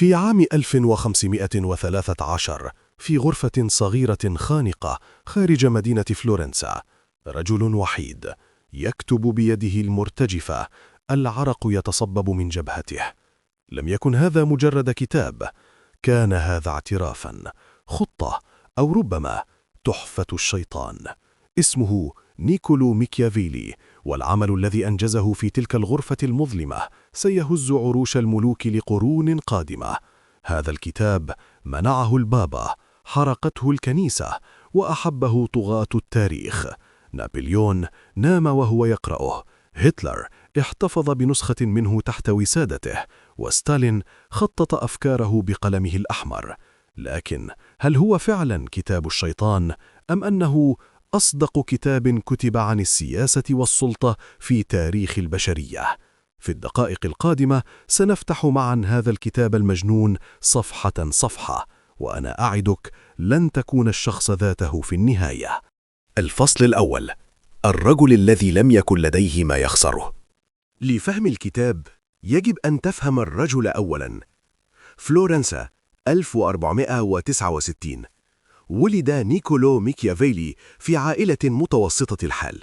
في عام 1513 في غرفة صغيرة خانقة خارج مدينة فلورنسا رجل وحيد يكتب بيده المرتجفة، العرق يتصبب من جبهته. لم يكن هذا مجرد كتاب، كان هذا اعترافا، خطة، أو ربما تحفة الشيطان. اسمه نيكولو ميكيافيلي، والعمل الذي أنجزه في تلك الغرفة المظلمة سيهز عروش الملوك لقرون قادمة. هذا الكتاب منعه البابا، حرقته الكنيسة، وأحبه طغاة التاريخ. نابليون نام وهو يقرأه، هتلر احتفظ بنسخة منه تحت وسادته، وستالين خطط أفكاره بقلمه الأحمر. لكن هل هو فعلا كتاب الشيطان، أم أنه أصدق كتاب كتب عن السياسة والسلطة في تاريخ البشرية؟ في الدقائق القادمة سنفتح معا هذا الكتاب المجنون صفحة صفحة، وأنا أعدك لن تكون الشخص ذاته في النهاية. الفصل الأول: الرجل الذي لم يكن لديه ما يخسره. لفهم الكتاب يجب أن تفهم الرجل أولاً. فلورنسا 1469. ولد نيكولو ميكيافيلي في عائلة متوسطة الحال.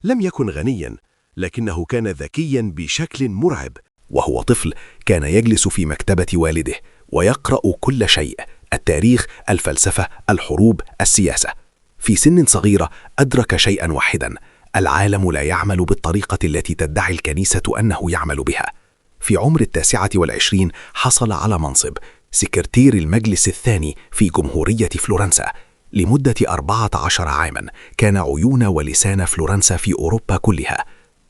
لم يكن غنياً، لكنه كان ذكياً بشكل مرعب. وهو طفل كان يجلس في مكتبة والده ويقرأ كل شيء: التاريخ، الفلسفة، الحروب، السياسة. في سن صغيرة أدرك شيئا واحدا: العالم لا يعمل بالطريقة التي تدعي الكنيسة أنه يعمل بها. في عمر 29 حصل على منصب سكرتير المجلس الثاني في جمهورية فلورنسا. لمدة 14 عاما كان عيون ولسان فلورنسا في أوروبا كلها.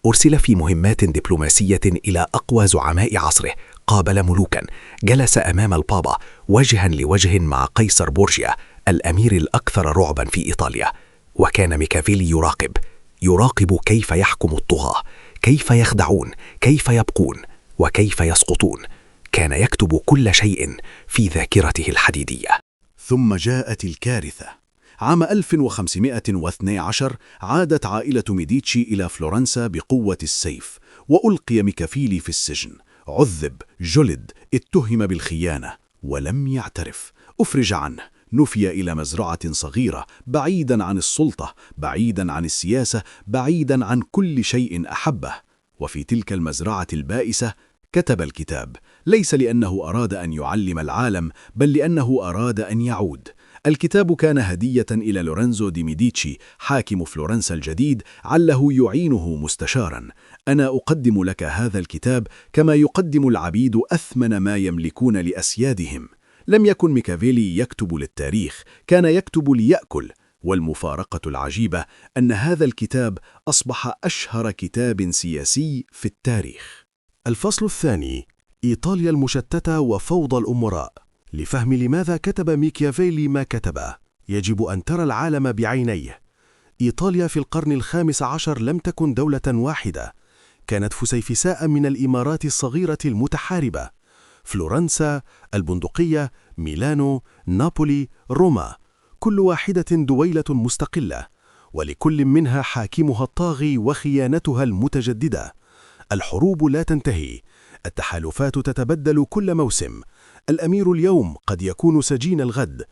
أرسل في مهمات دبلوماسية إلى أقوى زعماء عصره، قابل ملوكا، جلس أمام البابا وجها لوجه مع قيصر بورجيا الأمير الأكثر رعبا في إيطاليا. وكان ميكافيلي يراقب كيف يحكم الطغاة، كيف يخدعون، كيف يبقون، وكيف يسقطون. كان يكتب كل شيء في ذاكرته الحديدية. ثم جاءت الكارثة. عام 1512 عادت عائلة ميديتشي إلى فلورنسا بقوة السيف، وألقي ميكافيلي في السجن. عذب، جلد، اتهم بالخيانة ولم يعترف. أفرج عنه، نفي إلى مزرعة صغيرة بعيدا عن السلطة، بعيدا عن السياسة، بعيدا عن كل شيء أحبه. وفي تلك المزرعة البائسة كتب الكتاب، ليس لأنه أراد أن يعلم العالم، بل لأنه أراد أن يعود. الكتاب كان هدية إلى لورينزو دي ميديتشي حاكم فلورنسا الجديد، عله يعينه مستشارا. أنا أقدم لك هذا الكتاب كما يقدم العبيد أثمن ما يملكون لأسيادهم. لم يكن ميكافيلي يكتب للتاريخ، كان يكتب ليأكل. والمفارقة العجيبة أن هذا الكتاب أصبح أشهر كتاب سياسي في التاريخ. الفصل الثاني: إيطاليا المشتتة وفوضى الأمراء. لفهم لماذا كتب ميكيافيلي ما كتبه، يجب أن ترى العالم بعينيه. إيطاليا في القرن ال15 لم تكن دولة واحدة، كانت فسيفساء من الإمارات الصغيرة المتحاربة: فلورنسا، البندقية، ميلانو، نابولي، روما، كل واحدة دويلة مستقلة، ولكل منها حاكمها الطاغي وخيانتها المتجددة. الحروب لا تنتهي، التحالفات تتبدل كل موسم. الأمير اليوم قد يكون سجين الغد،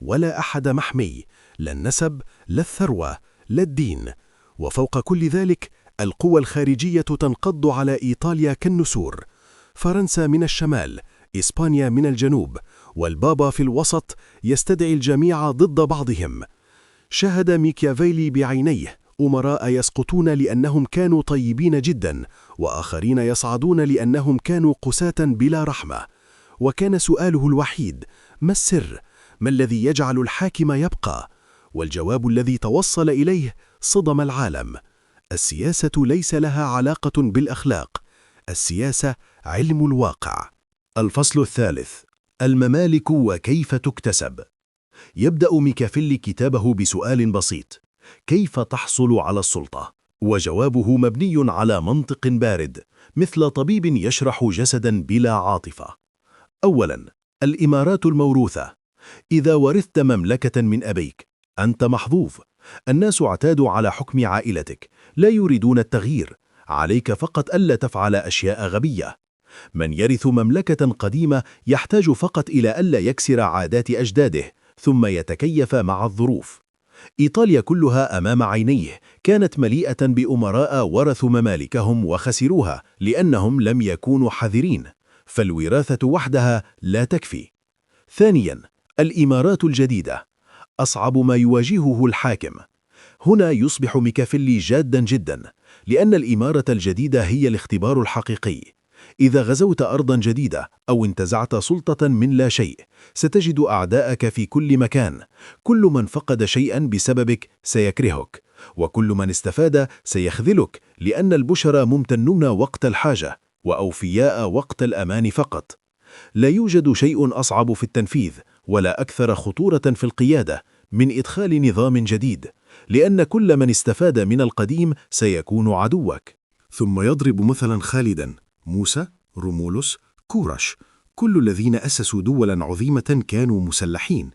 ولا أحد محمي، لا النسب، لا الثروة، لا الدين. وفوق كل ذلك القوى الخارجية تنقض على إيطاليا كالنسور: فرنسا من الشمال، إسبانيا من الجنوب، والبابا في الوسط يستدعي الجميع ضد بعضهم. شاهد ميكيافيلي بعينيه أمراء يسقطون لأنهم كانوا طيبين جدا، وآخرين يصعدون لأنهم كانوا قساة بلا رحمة. وكان سؤاله الوحيد: ما السر؟ ما الذي يجعل الحاكم يبقى؟ والجواب الذي توصل إليه صدم العالم: السياسة ليس لها علاقة بالأخلاق، السياسة علم الواقع. الفصل الثالث: الممالك وكيف تكتسب. يبدأ ميكافيلي كتابه بسؤال بسيط: كيف تحصل على السلطة؟ وجوابه مبني على منطق بارد، مثل طبيب يشرح جسدا بلا عاطفة. أولاً، الإمارات الموروثة. إذا ورثت مملكة من أبيك أنت محظوظ. الناس اعتادوا على حكم عائلتك، لا يريدون التغيير. عليك فقط ألا تفعل أشياء غبية. من يرث مملكة قديمة يحتاج فقط إلى ألا يكسر عادات أجداده، ثم يتكيف مع الظروف. إيطاليا كلها أمام عينيه كانت مليئة بأمراء ورثوا ممالكهم وخسروها لأنهم لم يكونوا حذرين، فالوراثة وحدها لا تكفي. ثانياً، الإمارات الجديدة أصعب ما يواجهه الحاكم. هنا يصبح ميكافيلي جاداً جداً، لأن الإمارة الجديدة هي الاختبار الحقيقي. إذا غزوت أرضاً جديدة أو انتزعت سلطة من لا شيء، ستجد أعداءك في كل مكان. كل من فقد شيئاً بسببك سيكرهك، وكل من استفاد سيخذلك، لأن البشر ممتنون وقت الحاجة وأوفياء وقت الأمان فقط. لا يوجد شيء أصعب في التنفيذ ولا أكثر خطورة في القيادة من إدخال نظام جديد، لأن كل من استفاد من القديم سيكون عدوك. ثم يضرب مثلا خالدا، موسى، رومولوس، كورش، كل الذين أسسوا دولا عظيمة كانوا مسلحين.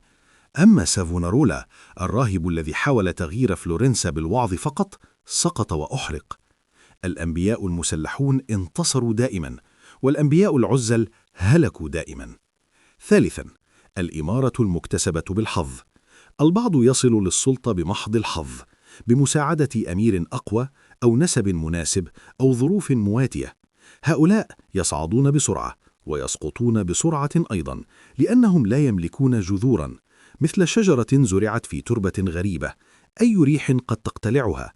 أما سافونارولا الراهب الذي حاول تغيير فلورنسا بالوعظ فقط سقط وأحرق. الأنبياء المسلحون انتصروا دائما، والأنبياء العزل هلكوا دائما. ثالثا، الإمارة المكتسبة بالحظ. البعض يصل للسلطة بمحض الحظ، بمساعدة أمير أقوى أو نسب مناسب أو ظروف مواتية. هؤلاء يصعدون بسرعة ويسقطون بسرعة أيضا، لأنهم لا يملكون جذورا، مثل شجرة زرعت في تربة غريبة، أي ريح قد تقتلعها.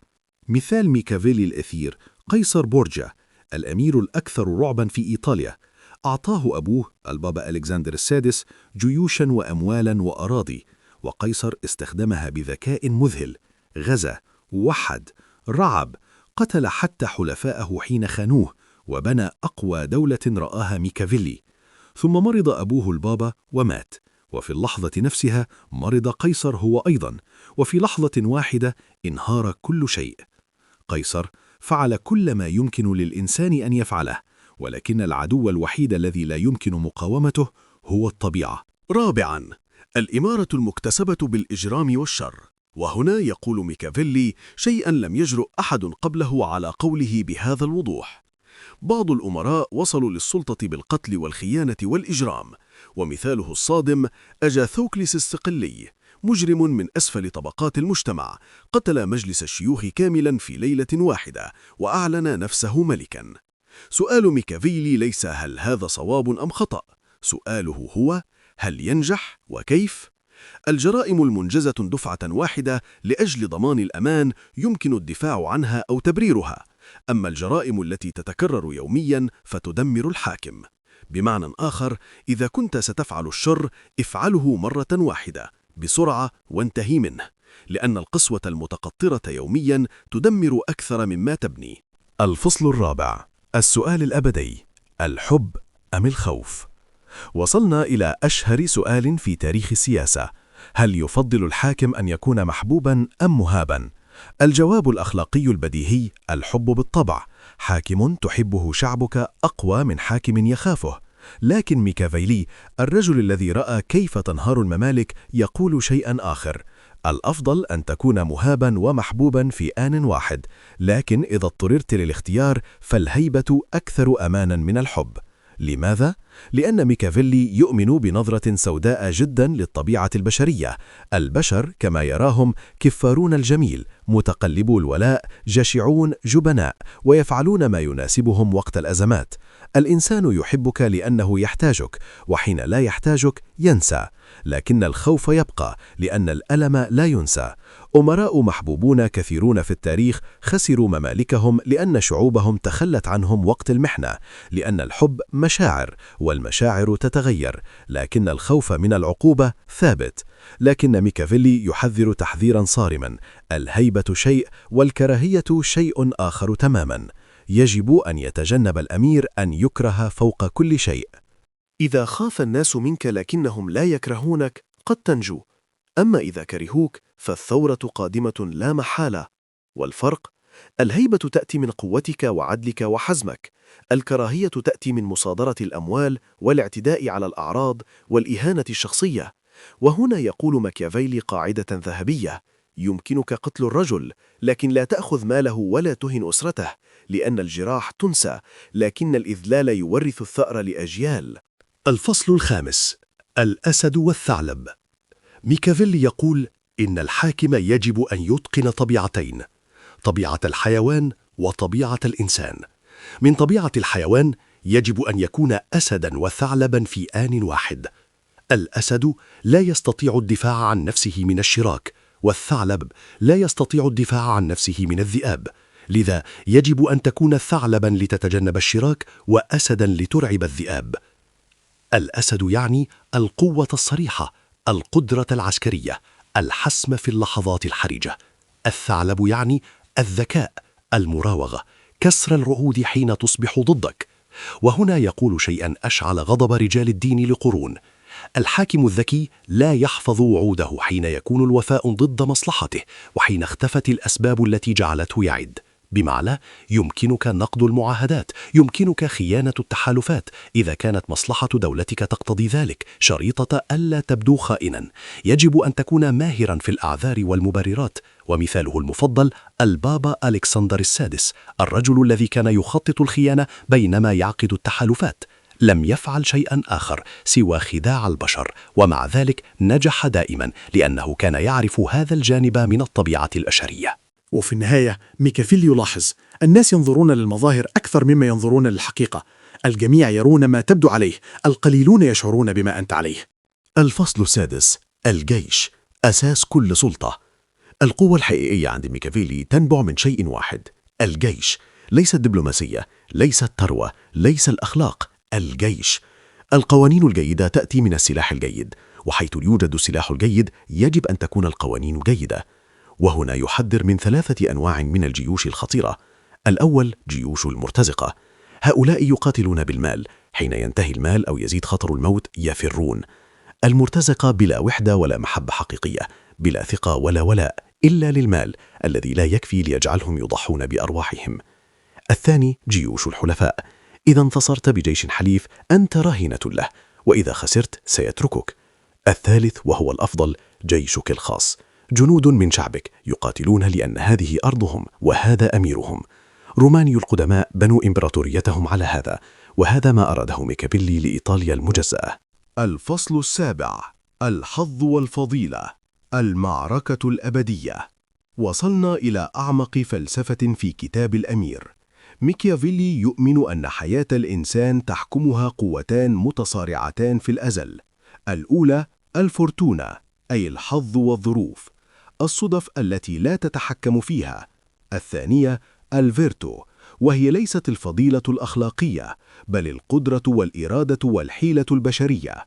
مثال ميكافيلي الأثير قيصر بورجيا، الأمير الأكثر رعبا في إيطاليا. أعطاه أبوه البابا ألكسندر السادس جيوشا وأموالا وأراضي، وقيصر استخدمها بذكاء مذهل. غزا، وحد، رعب، قتل حتى حلفاءه حين خانوه، وبنى أقوى دولة رآها ميكافيلي. ثم مرض أبوه البابا ومات، وفي اللحظة نفسها مرض قيصر هو أيضا، وفي لحظة واحدة انهار كل شيء. قيصر فعل كل ما يمكن للإنسان أن يفعله، ولكن العدو الوحيد الذي لا يمكن مقاومته هو الطبيعة. رابعاً، الإمارة المكتسبة بالإجرام والشر. وهنا يقول ميكافيلي شيئاً لم يجرؤ أحد قبله على قوله بهذا الوضوح. بعض الأمراء وصلوا للسلطة بالقتل والخيانة والإجرام، ومثاله الصادم أجاثوكلس الصقلي، مجرم من أسفل طبقات المجتمع، قتل مجلس الشيوخ كاملا في ليلة واحدة وأعلن نفسه ملكا. سؤال ميكافيلي ليس هل هذا صواب أم خطأ، سؤاله هو هل ينجح وكيف؟ الجرائم المنجزة دفعة واحدة لأجل ضمان الأمان يمكن الدفاع عنها أو تبريرها، أما الجرائم التي تتكرر يوميا فتدمر الحاكم. بمعنى آخر، إذا كنت ستفعل الشر افعله مرة واحدة بسرعة وانتهي منه، لأن القسوة المتقطرة يوميا تدمر أكثر مما تبني. الفصل الرابع، السؤال الأبدي: الحب أم الخوف؟ وصلنا إلى أشهر سؤال في تاريخ السياسة: هل يفضل الحاكم أن يكون محبوبا أم مهابا؟ الجواب الأخلاقي البديهي: الحب بالطبع. حاكم تحبه شعبك أقوى من حاكم يخافه. لكن ميكافيلي الرجل الذي رأى كيف تنهار الممالك يقول شيئا آخر: الأفضل أن تكون مهابا ومحبوبا في آن واحد، لكن إذا اضطررت للاختيار فالهيبة أكثر أمانا من الحب. لماذا؟ لأن ميكافيلي يؤمن بنظرة سوداء جدا للطبيعة البشرية. البشر كما يراهم كفارون الجميل، متقلبو الولاء، جشعون، جبناء، ويفعلون ما يناسبهم وقت الأزمات. الإنسان يحبك لأنه يحتاجك، وحين لا يحتاجك ينسى، لكن الخوف يبقى لأن الألم لا ينسى. أمراء محبوبون كثيرون في التاريخ خسروا ممالكهم لأن شعوبهم تخلت عنهم وقت المحنة، لأن الحب مشاعر، والمشاعر تتغير، لكن الخوف من العقوبة ثابت. لكن ميكافيلي يحذر تحذيرا صارما: الهيبة شيء والكراهية شيء آخر تماما. يجب أن يتجنب الأمير أن يكره فوق كل شيء. إذا خاف الناس منك لكنهم لا يكرهونك قد تنجو، أما إذا كرهوك فالثورة قادمة لا محالة. والفرق: الهيبة تأتي من قوتك وعدلك وحزمك، الكراهية تأتي من مصادرة الأموال والاعتداء على الأعراض والإهانة الشخصية. وهنا يقول ماكيافيلي قاعدة ذهبية: يمكنك قتل الرجل، لكن لا تأخذ ماله ولا تهن أسرته، لأن الجراح تنسى، لكن الإذلال يورث الثأر لأجيال. الفصل الخامس: الأسد والثعلب. ميكافيلي يقول إن الحاكم يجب أن يتقن طبيعتين: طبيعة الحيوان وطبيعة الإنسان. من طبيعة الحيوان يجب أن يكون أسداً وثعلباً في آن واحد. الأسد لا يستطيع الدفاع عن نفسه من الشراك، والثعلب لا يستطيع الدفاع عن نفسه من الذئاب، لذا يجب أن تكون ثعلباً لتتجنب الشراك وأسداً لترعب الذئاب. الأسد يعني القوة الصريحة، القدرة العسكرية، الحسم في اللحظات الحرجة. الثعلب يعني الذكاء، المراوغة، كسر الرعود حين تصبح ضدك. وهنا يقول شيئا أشعل غضب رجال الدين لقرون: الحاكم الذكي لا يحفظ وعوده حين يكون الوفاء ضد مصلحته، وحين اختفت الأسباب التي جعلته يعد. بمعنى يمكنك نقض المعاهدات، يمكنك خيانة التحالفات إذا كانت مصلحة دولتك تقتضي ذلك، شريطة ألا تبدو خائنا. يجب أن تكون ماهرا في الأعذار والمبررات، ومثاله المفضل البابا ألكسندر السادس، الرجل الذي كان يخطط الخيانة بينما يعقد التحالفات. لم يفعل شيئا آخر سوى خداع البشر، ومع ذلك نجح دائما لأنه كان يعرف هذا الجانب من الطبيعة البشرية. وفي النهاية ميكافيلي يلاحظ: الناس ينظرون للمظاهر أكثر مما ينظرون للحقيقة. الجميع يرون ما تبدو عليه، القليلون يشعرون بما أنت عليه. الفصل السادس: الجيش أساس كل سلطة. القوة الحقيقية عند ميكافيلي تنبع من شيء واحد: الجيش. ليس الدبلوماسية، ليس الثروة، ليس الأخلاق، الجيش. القوانين الجيدة تأتي من السلاح الجيد، وحيث يوجد السلاح الجيد يجب أن تكون القوانين جيدة. وهنا يحذر من 3 أنواع من الجيوش الخطيرة. الأول جيوش المرتزقة، هؤلاء يقاتلون بالمال، حين ينتهي المال أو يزيد خطر الموت يفرون. المرتزقة بلا وحدة ولا محبة حقيقية، بلا ثقة ولا ولاء، إلا للمال الذي لا يكفي ليجعلهم يضحون بأرواحهم. الثاني جيوش الحلفاء، إذا انتصرت بجيش حليف أنت راهنة له، وإذا خسرت سيتركك. الثالث وهو الأفضل جيشك الخاص، جنود من شعبك يقاتلون لأن هذه أرضهم وهذا أميرهم. روماني القدماء بنوا إمبراطوريتهم على هذا، وهذا ما أراده ميكافيلي لإيطاليا المجزأة. الفصل السابع: الحظ والفضيلة، المعركة الأبدية. وصلنا إلى أعمق فلسفة في كتاب الأمير. ميكافيلي يؤمن أن حياة الإنسان تحكمها قوتان متصارعتان في الأزل. الأولى الفورتونا، أي الحظ والظروف، الصدف التي لا تتحكم فيها. الثانية الفيرتو، وهي ليست الفضيلة الأخلاقية، بل القدرة والإرادة والحيلة البشرية.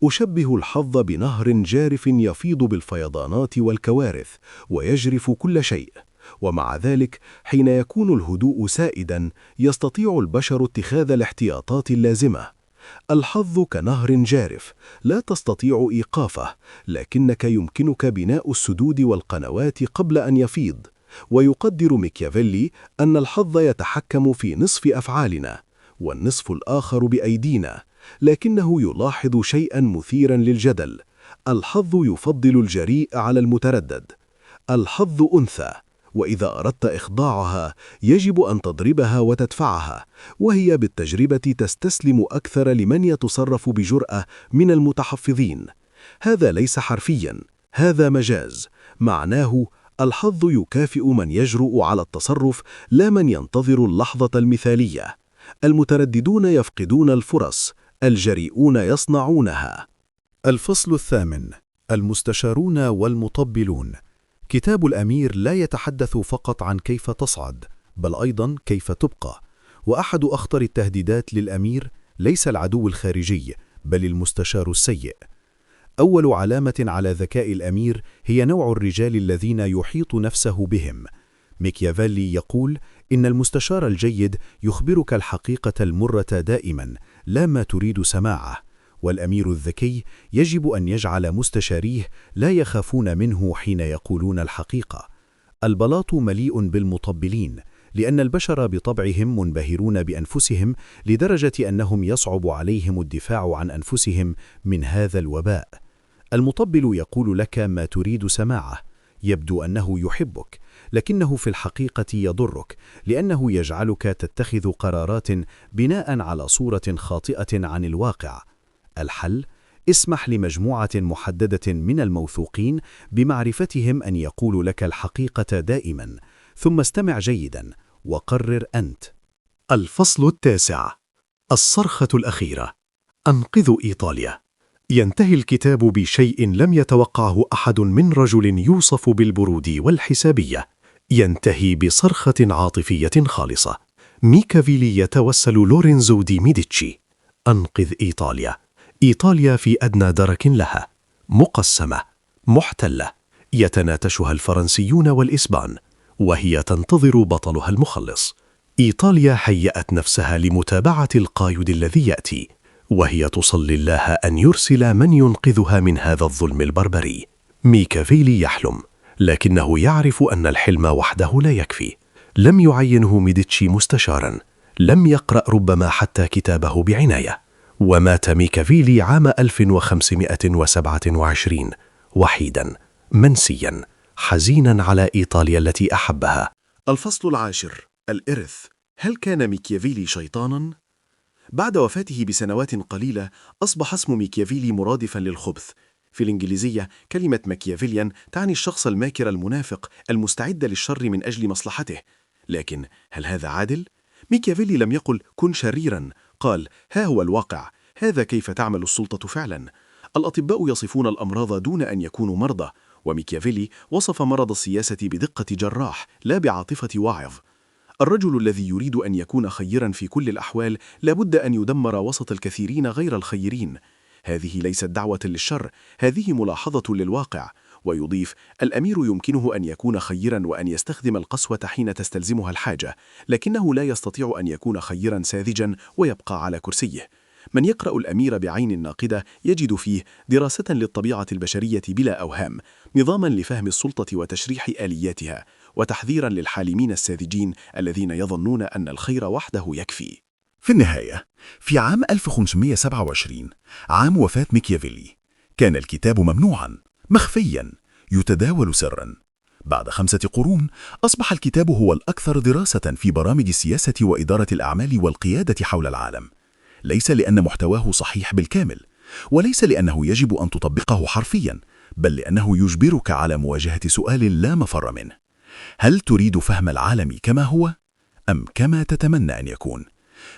أشبه الحظ بنهر جارف يفيض بالفيضانات والكوارث، ويجرف كل شيء. ومع ذلك حين يكون الهدوء سائدا يستطيع البشر اتخاذ الاحتياطات اللازمة. الحظ كنهر جارف لا تستطيع إيقافه، لكنك يمكنك بناء السدود والقنوات قبل أن يفيض. ويقدر ميكافيلي أن الحظ يتحكم في نصف أفعالنا، والنصف الآخر بأيدينا، لكنه يلاحظ شيئا مثيرا للجدل: الحظ يفضل الجريء على المتردد. الحظ أنثى، وإذا أردت إخضاعها يجب أن تضربها وتدفعها، وهي بالتجربة تستسلم أكثر لمن يتصرف بجرأة من المتحفظين. هذا ليس حرفيا، هذا مجاز. معناه الحظ يكافئ من يجرؤ على التصرف، لا من ينتظر اللحظة المثالية. المترددون يفقدون الفرص، الجريئون يصنعونها. الفصل الثامن: المستشارون والمطبلون. كتاب الأمير لا يتحدث فقط عن كيف تصعد، بل أيضا كيف تبقى. وأحد أخطر التهديدات للأمير ليس العدو الخارجي، بل المستشار السيء. أول علامة على ذكاء الأمير هي نوع الرجال الذين يحيط نفسه بهم. ميكافيلي يقول إن المستشار الجيد يخبرك الحقيقة المرة دائما، لا ما تريد سماعه. والأمير الذكي يجب أن يجعل مستشاريه لا يخافون منه حين يقولون الحقيقة. البلاط مليء بالمطبلين، لأن البشر بطبعهم منبهرون بأنفسهم لدرجة أنهم يصعب عليهم الدفاع عن أنفسهم من هذا الوباء. المطبل يقول لك ما تريد سماعه، يبدو أنه يحبك، لكنه في الحقيقة يضرك، لأنه يجعلك تتخذ قرارات بناء على صورة خاطئة عن الواقع. الحل: اسمح لمجموعة محددة من الموثوقين بمعرفتهم أن يقولوا لك الحقيقة دائما، ثم استمع جيدا وقرر أنت. الفصل 9: الصرخة الأخيرة. أنقذوا إيطاليا. ينتهي الكتاب بشيء لم يتوقعه أحد من رجل يوصف بالبرود والحسابية. ينتهي بصرخة عاطفية خالصة. ميكافيلي يتوسل لورينزو دي ميديتشي: أنقذ إيطاليا. إيطاليا في أدنى درك لها، مقسمة، محتلة، يتناتشها الفرنسيون والإسبان، وهي تنتظر بطلها المخلص. إيطاليا هيأت نفسها لمتابعة القائد الذي يأتي، وهي تصلي الله أن يرسل من ينقذها من هذا الظلم البربري. ميكافيلي يحلم، لكنه يعرف أن الحلم وحده لا يكفي. لم يعينه ميديتشي مستشاراً، لم يقرأ ربما حتى كتابه بعناية. ومات ميكافيلي عام 1527 وحيداً، منسياً، حزيناً على إيطاليا التي أحبها. الفصل 10: الإرث. هل كان ميكيافيلي شيطاناً؟ بعد وفاته بسنوات قليلة أصبح اسم ميكيافيلي مرادفاً للخبث. في الإنجليزية كلمة ماكيافيليان تعني الشخص الماكر المنافق المستعد للشر من أجل مصلحته. لكن هل هذا عادل؟ ميكيافيلي لم يقل كن شريراً، قال ها هو الواقع، هذا كيف تعمل السلطة فعلاً. الأطباء يصفون الأمراض دون أن يكونوا مرضى، وميكيافيلي وصف مرض السياسة بدقة جراح لا بعاطفة واعظ. الرجل الذي يريد أن يكون خيراً في كل الأحوال لابد أن يدمر وسط الكثيرين غير الخيرين. هذه ليست دعوة للشر، هذه ملاحظة للواقع. ويضيف: الأمير يمكنه أن يكون خيراً وأن يستخدم القسوة حين تستلزمها الحاجة، لكنه لا يستطيع أن يكون خيراً ساذجاً ويبقى على كرسيه. من يقرأ الأمير بعين ناقدة يجد فيه دراسة للطبيعة البشرية بلا أوهام، نظاماً لفهم السلطة وتشريح آلياتها، وتحذيراً للحالمين الساذجين الذين يظنون أن الخير وحده يكفي. في النهاية، في عام 1527 عام وفاة ميكيافيلي، كان الكتاب ممنوعاً، مخفياً، يتداول سراً. بعد 5 قرون أصبح الكتاب هو الأكثر دراسة في برامج السياسة وإدارة الأعمال والقيادة حول العالم، ليس لأن محتواه صحيح بالكامل، وليس لأنه يجب أن تطبقه حرفياً، بل لأنه يجبرك على مواجهة سؤال لا مفر منه: هل تريد فهم العالم كما هو، أم كما تتمنى أن يكون؟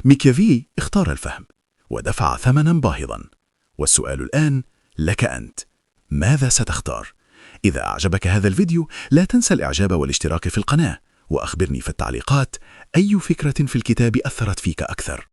ميكافيلي اختار الفهم ودفع ثمناً باهظاً. والسؤال الآن لك أنت: ماذا ستختار؟ إذا أعجبك هذا الفيديو لا تنسى الإعجاب والاشتراك في القناة، وأخبرني في التعليقات أي فكرة في الكتاب أثرت فيك أكثر.